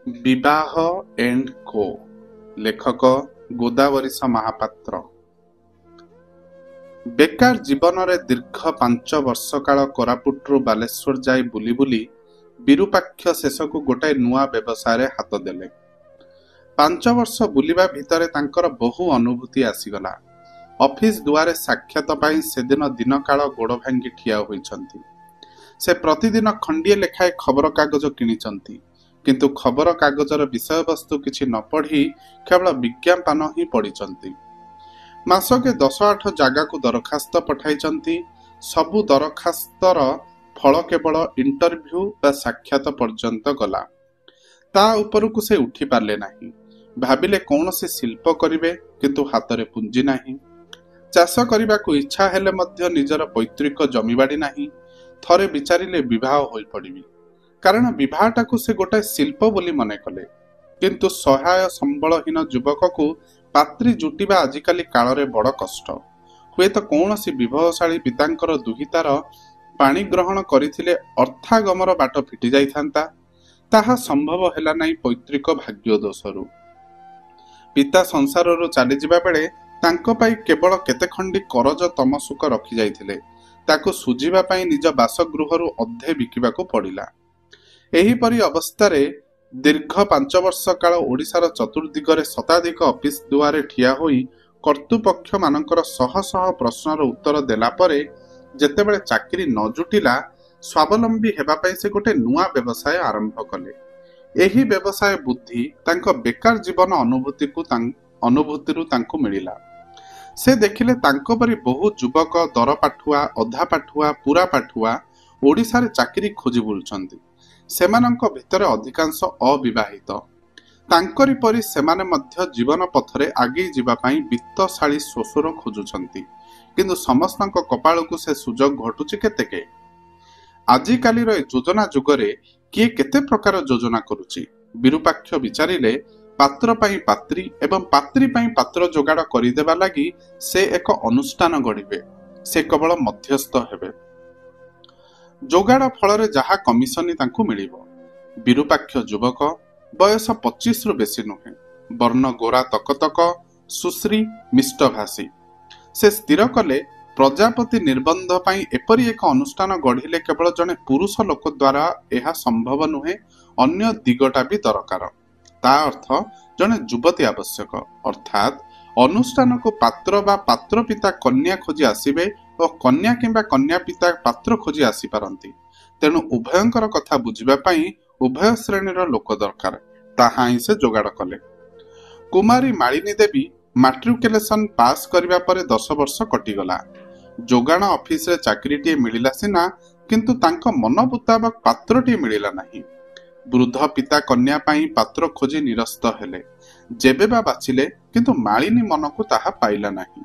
ବିବାହ and co ଲେଖକ ଗୋଦାବରୀଶ ମହାପାତ୍ର। ବେକାର ଜୀବନରେ ଦୀର୍ଘ 5 ବର୍ଷ କାଳ କୋରାପୁଟରୁ ବାଲେଶ୍ୱର ଯାଇ ବୁଲି ବୁଲି ବିରୁପାକ୍ଷ ଶେଷକୁ ଗୋଟାଏ ନୂଆ ବ୍ୟବସାୟରେ ହାତ ଦେଲେ। 5 ବର୍ଷ ବୁଲିବା ଭିତରେ ତାଙ୍କର ବହୁ ଅନୁଭୂତି ଆସିଗଲା। ଅଫିସ ଦୁଆରେ ସାକ୍ଷାତ ପାଇଁ ସେଦିନ ଦିନ କାଳ ଗୋଡ଼ ଭାଙ୍ଗି ଠିଆ ହୋଇଛନ୍ତି। ସେ ପ୍ରତିଦିନ ଖଣ୍ଡିଏ ଲେଖାଏଁ ଖବରକାଗଜ କିଣିଛନ୍ତି, କିନ୍ତୁ ଖବରକାଗଜର ବିଷୟବସ୍ତୁ କିଛି ନ ପଢ଼ି କେବଳ ବିଜ୍ଞାପନ ହିଁ ପଢ଼ିଛନ୍ତି। ମାସକେ 10-8 ଜାଗାକୁ ଦରଖାସ୍ତ ପଠାଇଛନ୍ତି। ସବୁ ଦରଖାସ୍ତର ଫଳ କେବଳ ଇଣ୍ଟରଭ୍ୟୁ ବା ସାକ୍ଷାତ ପର୍ଯ୍ୟନ୍ତ ଗଲା। ତା ଉପରକୁ ସେ ଉଠି ପାରିଲେ ନାହିଁ। ଭାବିଲେ କୌଣସି ଶିଳ୍ପ କରିବେ, କିନ୍ତୁ ହାତରେ ପୁଞ୍ଜି ନାହିଁ। ଚାଷ କରିବାକୁ ଇଚ୍ଛା ହେଲେ ମଧ୍ୟ ନିଜର ପୈତୃକ ଜମିବାଡ଼ି ନାହିଁ। ଥରେ ବିଚାରିଲେ ବିବାହ ହୋଇପଡ଼ିବି, କାରଣ ବିବାହଟାକୁ ସେ ଗୋଟାଏ ଶିଳ୍ପ ବୋଲି ମନେ କଲେ। କିନ୍ତୁ ସହାୟ ସମ୍ବଳହୀନ ଯୁବକକୁ ପାତ୍ରୀ ଜୁଟିବା ଆଜିକାଲି କାଳରେ ବଡ଼ କଷ୍ଟ। ହୁଏତ କୌଣସି ବିଭବଶାଳୀ ପିତାଙ୍କର ଦୁହିତାର ପାଣି ଗ୍ରହଣ କରିଥିଲେ ଅର୍ଥାଗମର ବାଟ ଫିଟି ଯାଇଥାନ୍ତା। ତାହା ସମ୍ଭବ ହେଲା ନାହିଁ ପୈତୃକ ଭାଗ୍ୟ ଦୋଷରୁ। ପିତା ସଂସାରରୁ ଚାଲିଯିବା ବେଳେ ତାଙ୍କ ପାଇଁ କେବଳ କେତେ ଖଣ୍ଡି କରଜ ତମସୁକ ରଖିଯାଇଥିଲେ। ତାକୁ ସୁଝିବା ପାଇଁ ନିଜ ବାସଗୃହରୁ ଅଧେ ବିକିବାକୁ ପଡ଼ିଲା। ଏହିପରି ଅବସ୍ଥାରେ ଦୀର୍ଘ 5 ବର୍ଷ କାଳ ଓଡ଼ିଶାର ଚତୁର୍ଦିଗରେ ଶତାଧିକ ଅଫିସ ଦୁଆରେ ଠିଆ ହୋଇ କର୍ତ୍ତୃପକ୍ଷ ମାନଙ୍କର ଶହ ଶହ ପ୍ରଶ୍ନର ଉତ୍ତର ଦେଲା ପରେ ଯେତେବେଳେ ଚାକିରି ନ ଜୁଟିଲା, ସ୍ୱାବଲମ୍ବୀ ହେବା ପାଇଁ ସେ ଗୋଟେ ନୂଆ ବ୍ୟବସାୟ ଆରମ୍ଭ କଲେ। ଏହି ବ୍ୟବସାୟ ବୁଦ୍ଧି ତାଙ୍କ ବେକାର ଜୀବନ ଅନୁଭୂତିରୁ ତାଙ୍କୁ ମିଳିଲା। ସେ ଦେଖିଲେ ତାଙ୍କ ପରି ବହୁ ଯୁବକ ଦରପାଠୁଆ, ଅଧା ପାଠୁଆ, ପୁରା ପାଠୁଆ ଓଡ଼ିଶାରେ ଚାକିରି ଖୋଜି ବୁଲୁଛନ୍ତି। ସେମାନଙ୍କ ଭିତରେ ଅଧିକାଂଶ ଅବିବାହିତ। ତାଙ୍କରି ପରି ସେମାନେ ମଧ୍ୟ ଜୀବନ ପଥରେ ଆଗେଇ ଯିବା ପାଇଁ ବିତ୍ତଶାଳୀ ଶ୍ୱଶୁର ଖୋଜୁଛନ୍ତି, କିନ୍ତୁ ସମସ୍ତଙ୍କ କପାଳକୁ ସେ ସୁଯୋଗ ଘଟୁଛି କେତେକେ। ଆଜିକାଲିର ଏ ଯୋଜନା ଯୁଗରେ କିଏ କେତେ ପ୍ରକାର ଯୋଜନା କରୁଛି। ବିରୁପାକ୍ଷ ବିଚାରିଲେ ପାତ୍ର ପାଇଁ ପାତ୍ରୀ ଏବଂ ପାତ୍ରୀ ପାଇଁ ପାତ୍ର ଯୋଗାଡ଼ କରିଦେବା ଲାଗି ସେ ଏକ ଅନୁଷ୍ଠାନ ଗଢ଼ିବେ। ସେ କେବଳ ମଧ୍ୟସ୍ଥ ହେବେ। ଯୋଗାଡ଼ ଫଳରେ ଯାହା କମିଶନି ତାଙ୍କୁ ମିଳିବ। ବିରୁପାକ୍ଷ ଯୁବକ, ବୟସ 25ରୁ ବେଶୀ ନୁହେଁ, ବର୍ଣ୍ଣ ଗୋରା ତକତକ, ସୁଶ୍ରୀ ମିଷ୍ଟଭାଷୀ। ସେ ସ୍ଥିର କଲେ ପ୍ରଜାପତି ନିର୍ବନ୍ଧ ପାଇଁ ଏପରି ଏକ ଅନୁଷ୍ଠାନ ଗଢ଼ିଲେ କେବଳ ଜଣେ ପୁରୁଷ ଲୋକ ଦ୍ୱାରା ଏହା ସମ୍ଭବ ନୁହେଁ, ଅନ୍ୟ ଦିଗଟା ବି ଦରକାର। ତା ଅର୍ଥ ଜଣେ ଯୁବତୀ ଆବଶ୍ୟକ। ଅର୍ଥାତ୍ ଅନୁଷ୍ଠାନକୁ ପାତ୍ର ବା ପାତ୍ର ପିତା କନ୍ୟା ଖୋଜି ଆସିବେ ଓ କନ୍ୟା କିମ୍ବା କନ୍ୟା ପିତା ପାତ୍ର ଖୋଜି ଆସିପାରନ୍ତି। ତେଣୁ ଉଭୟଙ୍କର କଥା ବୁଝିବା ପାଇଁ ଉଭୟ ଶ୍ରେଣୀର ଲୋକ ଦରକାର। ତାହା ହିଁ ସେ ଯୋଗାଡ଼ କଲେ। କୁମାରୀ ମାଳିନୀ ଦେବୀ ମାଟ୍ରିକୁଲେସନ ପାସ୍ କରିବା ପରେ 10 ବର୍ଷ କଟିଗଲା। ଯୋଗାଣ ଅଫିସରେ ଚାକିରିଟିଏ ମିଳିଲା ସିନା, କିନ୍ତୁ ତାଙ୍କ ମନ ମୁତାବକ ପାତ୍ରଟିଏ ମିଳିଲା ନାହିଁ। ବୃଦ୍ଧ ପିତା କନ୍ୟା ପାଇଁ ପାତ୍ର ଖୋଜି ନିରସ୍ତ ହେଲେ। ଯେବେ ବା ବାଛିଲେ, କିନ୍ତୁ ମାଳିନୀ ମନକୁ ତାହା ପାଇଲା ନାହିଁ।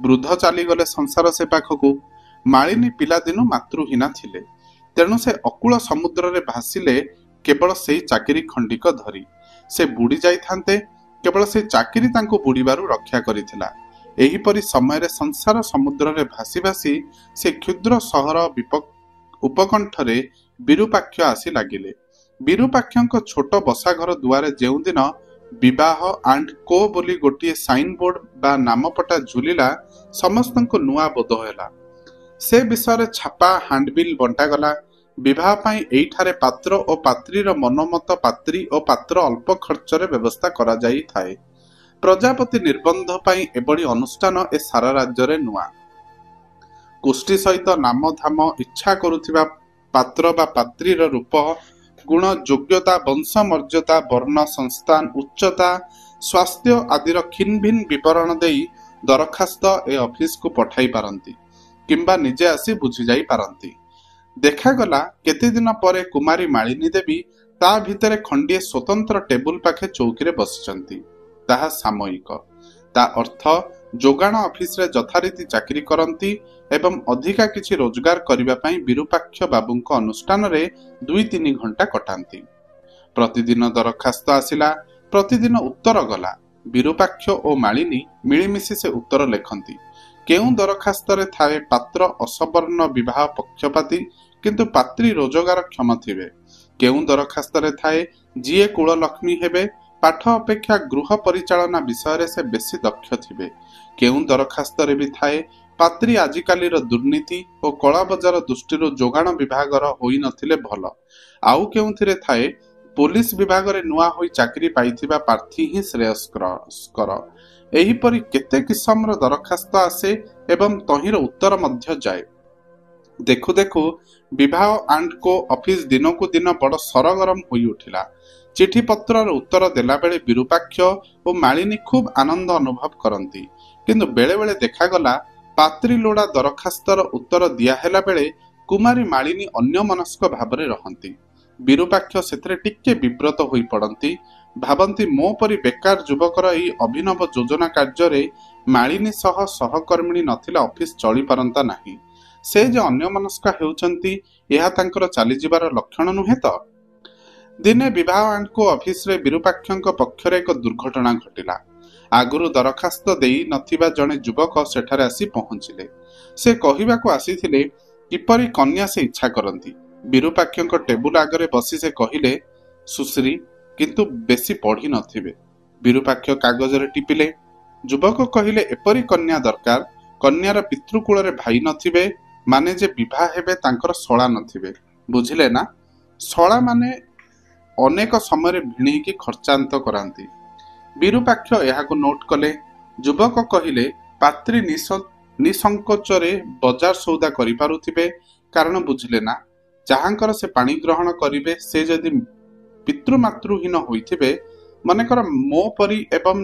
ବୃଦ୍ଧ ଚାଲିଗଲେ ସଂସାର ସେ ପାଖକୁ। ମାଳିନୀ ପିଲାଦିନୁ ମାତୃହୀନା ଥିଲେ। ତେଣୁ ସେ ଅକୂଳ ସମୁଦ୍ରରେ ଭାସିଲେ କେବଳ ସେଇ ଚାକିରି ଖଣ୍ଡିକ ଧରି। ସେ ବୁଡ଼ି ଯାଇଥାନ୍ତେ, କେବଳ ସେଇ ଚାକିରି ତାଙ୍କୁ ବୁଡ଼ିବାରୁ ରକ୍ଷା କରିଥିଲା। ଏହିପରି ସମୟରେ ସଂସାର ସମୁଦ୍ରରେ ଭାସି ଭାସି ସେ କ୍ଷୁଦ୍ର ସହର ଉପକଣ୍ଠରେ ବିରୁପାକ୍ଷ ଆସି ଲାଗିଲେ। ବିରୁପାକ୍ଷଙ୍କ ଛୋଟ ବସାଘର ଦୁଆରେ ଯେଉଁଦିନ ବିବାହ ଆଣ୍ଡ କୋ ବୋଲି ଗୋଟିଏ ସାଇନ ବୋର୍ଡ ବା ନାମପଟା ଝୁଲିଲା, ସମସ୍ତଙ୍କୁ ନୂଆ ବୋଧ ହେଲା। ସେ ବିଷୟରେ ଛାପା ହାଣ୍ଡବିଲ୍ ବଣ୍ଟାଗଲା। ବିବାହ ପାଇଁ ଏଇଠାରେ ପାତ୍ର ଓ ପାତ୍ରୀର ମନୋମତ ପାତ୍ରୀ ଓ ପାତ୍ର ଅଳ୍ପ ଖର୍ଚ୍ଚରେ ବ୍ୟବସ୍ଥା କରାଯାଇଥାଏ। ପ୍ରଜାପତି ନିର୍ବନ୍ଧ ପାଇଁ ଏଭଳି ଅନୁଷ୍ଠାନ ଏ ସାରା ରାଜ୍ୟରେ ନୂଆ। ଗୋଷ୍ଠୀ ସହିତ ନାମଧାମ, ଇଚ୍ଛା କରୁଥିବା ପାତ୍ର ବା ପାତ୍ରୀର ରୂପ, ଗୁଣ, ଯୋଗ୍ୟତା, ବଂଶ ମର୍ଯ୍ୟାଦା, ବର୍ଣ୍ଣ, ସଂସ୍ଥାନ, ଉଚ୍ଚତା, ସ୍ୱାସ୍ଥ୍ୟ ଆଦିର ଖିନଭିନ୍ ବିବରଣ ଦେଇ ଦରଖାସ୍ତ ଏ ଅଫିସକୁ ପଠାଇ ପାରନ୍ତି କିମ୍ବା ନିଜେ ଆସି ବୁଝିଯାଇ ପାରନ୍ତି। ଦେଖାଗଲା କେତେଦିନ ପରେ କୁମାରୀ ମାଳିନୀ ଦେବୀ ତା ଭିତରେ ଖଣ୍ଡିଏ ସ୍ୱତନ୍ତ୍ର ଟେବୁଲ ପାଖେ ଚୌକିରେ ବସିଛନ୍ତି। ତାହା ସାମୟିକ। ତା ଅର୍ଥ ଯୋଗାଣ ଅଫିସରେ ଯଥାରୀତି ଚାକିରି କରନ୍ତି ଏବଂ ଅଧିକା କିଛି ରୋଜଗାର କରିବା ପାଇଁ ବିରୁପାକ୍ଷ ବାବୁଙ୍କ ଅନୁଷ୍ଠାନରେ 2-3 ଘଣ୍ଟା କଟାନ୍ତି। ପ୍ରତିଦିନ ଦରଖାସ୍ତ ଆସିଲା, ପ୍ରତିଦିନ ଉତ୍ତର ଗଲା। ବିରୁପାକ୍ଷ ଓ ମାଳିନୀ ମିଳିମିଶି ସେ ଉତ୍ତର ଲେଖନ୍ତି। କେଉଁ ଦରଖାସ୍ତରେ ଥାଏ ପାତ୍ର ଅସବର୍ଣ୍ଣ ବିବାହ ପକ୍ଷପାତୀ, କିନ୍ତୁ ପାତ୍ରୀ ରୋଜଗାର କ୍ଷମ ଥିବେ। କେଉଁ ଦରଖାସ୍ତରେ ଥାଏ ଯିଏ କୁଳଲକ୍ଷ୍ମୀ ହେବେ, ପାଠ ଅପେକ୍ଷା ଗୃହ ପରିଚାଳନା ବିଷୟରେ ସେ ବେଶୀ ଦକ୍ଷ ଥିବେ। କେଉଁ ଦରଖାସ୍ତରେ ବି ଥାଏ ପାତ୍ରୀ ଆଜିକାଲିର ଦୁର୍ନୀତି ଓ କଳାବଜାର ଦୃଷ୍ଟିରୁ ଯୋଗାଣ ବିଭାଗର ହୋଇନଥିଲେ ଭଲ। ଆଉ କେଉଁଥିରେ ଥାଏ ପୋଲିସ ବିଭାଗରେ ନୂଆ ହୋଇ ଚାକିରି ପାଇଥିବା ପ୍ରାର୍ଥୀ ହିଁ ଶ୍ରେୟସ୍କର। ଏହିପରି କେତେ କିସମର ଦରଖାସ୍ତ ଆସେ ଏବଂ ତହିଁର ଉତ୍ତର ମଧ୍ୟ ଯାଏ। ଦେଖୁ ଦେଖୁ ବିବାହ ଆଣ୍ଡ କୋ ଅଫିସ ଦିନକୁ ଦିନ ବଡ଼ ସରଗରମ ହୋଇ ଉଠିଲା। ଚିଠିପତ୍ରର ଉତ୍ତର ଦେଲାବେଳେ ବିରୁପାକ୍ଷ ଓ ମାଳିନୀ ଖୁବ୍ ଆନନ୍ଦ ଅନୁଭବ କରନ୍ତି। କିନ୍ତୁ ବେଳେବେଳେ ଦେଖାଗଲା ପାତ୍ରୀ ଲୋଡ଼ା ଦରଖାସ୍ତର ଉତ୍ତର ଦିଆହେଲା ବେଳେ କୁମାରୀ ମାଳିନୀ ଅନ୍ୟମନସ୍କ ଭାବରେ ରହନ୍ତି। ବିରୁପାକ୍ଷ ସେଥିରେ ଟିକେ ବିବ୍ରତ ହୋଇ ପଡ଼ନ୍ତି। ଭାବନ୍ତି ମୋ ପରି ବେକାର ଯୁବକର ଏହି ଅଭିନବ ଯୋଜନା କାର୍ଯ୍ୟରେ ମାଳିନୀ ସହ ସହକର୍ମିଣୀ ନଥିଲେ ଅଫିସ ଚଳିପାରନ୍ତା ନାହିଁ। ସେ ଯେ ଅନ୍ୟମନସ୍କା ହେଉଛନ୍ତି ଏହା ତାଙ୍କର ଚାଲିଯିବାର ଲକ୍ଷଣ ନୁହେଁ ତ? ଦିନେ ବିବାହ ଆଣ୍ଡ କୋ ଅଫିସରେ ବିରୁପାକ୍ଷଙ୍କ ପକ୍ଷରେ ଏକ ଦୁର୍ଘଟଣା ଘଟିଲା। ଆଗରୁ ଦରଖାସ୍ତ ଦେଇ ନଥିବା ଜଣେ ଯୁବକ ସେଠାରେ ଆସି ପହଞ୍ଚିଲେ। ସେ କହିବାକୁ ଆସିଥିଲେ କିପରି କନ୍ୟା ସେ ଇଚ୍ଛା କରନ୍ତି। ବିରୁପାକ୍ଷଙ୍କ ଟେବୁଲ ଆଗରେ ବସି ସେ କହିଲେ, ସୁଶ୍ରୀ, କିନ୍ତୁ ବେଶୀ ପଢ଼ି ନଥିବେ। ବିରୁପାକ୍ଷ କାଗଜରେ ଟିପିଲେ। ଯୁବକ କହିଲେ, ଏପରି କନ୍ୟା ଦରକାର, କନ୍ୟାର ପିତୃକୁଳରେ ଭାଇ ନଥିବେ, ମାନେ ଯେ ବିବାହ ହେବେ ତାଙ୍କର ଶଳା ନଥିବେ। ବୁଝିଲେ ନା? ଶଳା ମାନେ ଅନେକ ସମୟରେ ଭିଣେଇକି ଖର୍ଚ୍ଚାନ୍ତ କରାନ୍ତି। ବିରୁପାକ୍ଷ ଏହାକୁ ନୋଟ କଲେ। ଯୁବକ କହିଲେ, ପାତ୍ରୀ ନିସଙ୍କୋଚରେ ବଜାର ସୌଦା କରିପାରୁଥିବେ, କାରଣ ବୁଝିଲେ ନା, ଯାହାଙ୍କର ସେ ପାଣି ଗ୍ରହଣ କରିବେ ସେ ଯଦି ପିତୃମାତୃହୀନ ହୋଇଥିବେ, ମନେକର ମୋ ପରି, ଏବଂ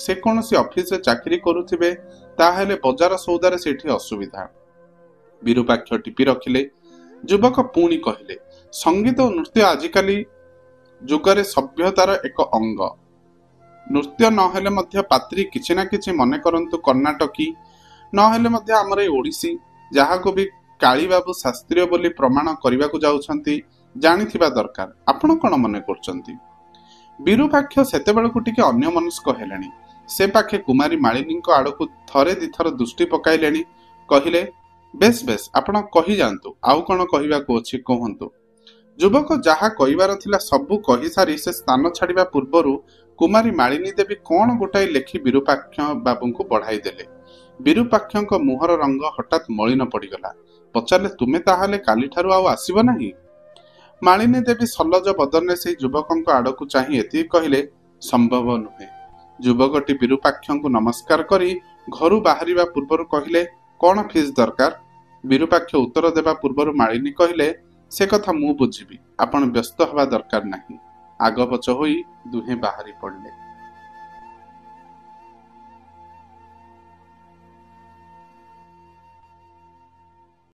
ସେ କୌଣସି ଅଫିସରେ ଚାକିରି କରୁଥିବେ, ତାହେଲେ ବଜାର ସୌଦାରେ ସେଠି ଅସୁବିଧା। ବିରୁପାକ୍ଷ ଟିପି ରଖିଲେ। ଯୁବକ ପୁଣି କହିଲେ, ସଙ୍ଗୀତ ଓ ନୃତ୍ୟ ଆଜିକାଲି ଯୁଗରେ ସଭ୍ୟତାର ଏକ ଅଙ୍ଗ। ନୃତ୍ୟ ନହେଲେ ମଧ୍ୟ ପାତ୍ରୀ କିଛି ନା କିଛି, ମନେ କରନ୍ତୁ କର୍ଣ୍ଣାଟକୀ, ନହେଲେ ମଧ୍ୟ ଆମର ଏ ଓଡ଼ିଶୀ, ଯାହାକୁ ବି କାଳୀବାବୁ ଶାସ୍ତ୍ରୀୟ ବୋଲି ପ୍ରମାଣ କରିବାକୁ ଯାଉଛନ୍ତି, ଜାଣିଥିବା ଦରକାର। ଆପଣ କଣ ମନେ କରୁଛନ୍ତି? ବିରୁପାକ୍ଷ ସେତେବେଳକୁ ଟିକେ ଅନ୍ୟମନସ୍କ ହେଲେଣି। ସେ ପାଖେ କୁମାରୀ ମାଳିନୀଙ୍କ ଆଡ଼କୁ ଥରେ ଦିଥର ଦୃଷ୍ଟି ପକାଇଲେଣି। କହିଲେ, ବେଶ ବେଶ, ଆପଣ କହିଯାଆନ୍ତୁ, ଆଉ କଣ କହିବାକୁ ଅଛି କୁହନ୍ତୁ। ଯୁବକ ଯାହା କହିବାର ଥିଲା ସବୁ କହିସାରି ସେ ସ୍ଥାନ ଛାଡ଼ିବା ପୂର୍ବରୁ କୁମାରୀ ମାଳିନୀ ଦେବୀ କଣ ଗୋଟାଏ ଲେଖି ବିରୁପାକ୍ଷ ବାବୁଙ୍କୁ ବଢ଼ାଇ ଦେଲେ। ବିରୁପାକ୍ଷଙ୍କ ମୁହଁର ରଙ୍ଗ ହଠାତ୍ ମଳିନ ପଡ଼ିଗଲା। ପଚାରିଲେ, ତୁମେ ତାହେଲେ କାଲିଠାରୁ ଆଉ ଆସିବ ନାହିଁ? ମାଳିନୀ ଦେବୀ ସଲ୍ଲଜ ବଦନରେ ସେହି ଯୁବକଙ୍କ ଆଡ଼କୁ ଚାହିଁ ଏତିକି କହିଲେ, ସମ୍ଭବ ନୁହେଁ। ଯୁବକଟି ବିରୁପାକ୍ଷଙ୍କୁ ନମସ୍କାର କରି ଘରୁ ବାହାରିବା ପୂର୍ବରୁ କହିଲେ, କଣ ଫିସ୍ ଦରକାର? ବିରୁପାକ୍ଷ ଉତ୍ତର ଦେବା ପୂର୍ବରୁ ମାଳିନୀ କହିଲେ, ସେ କଥା ମୁଁ ବୁଝିବି, ଆପଣ ବ୍ୟସ୍ତ ହେବା ଦରକାର ନାହିଁ। ଆଗପଛ ହୋଇ ଦୁହେଁ ବାହାରି ପଡ଼ିଲେ।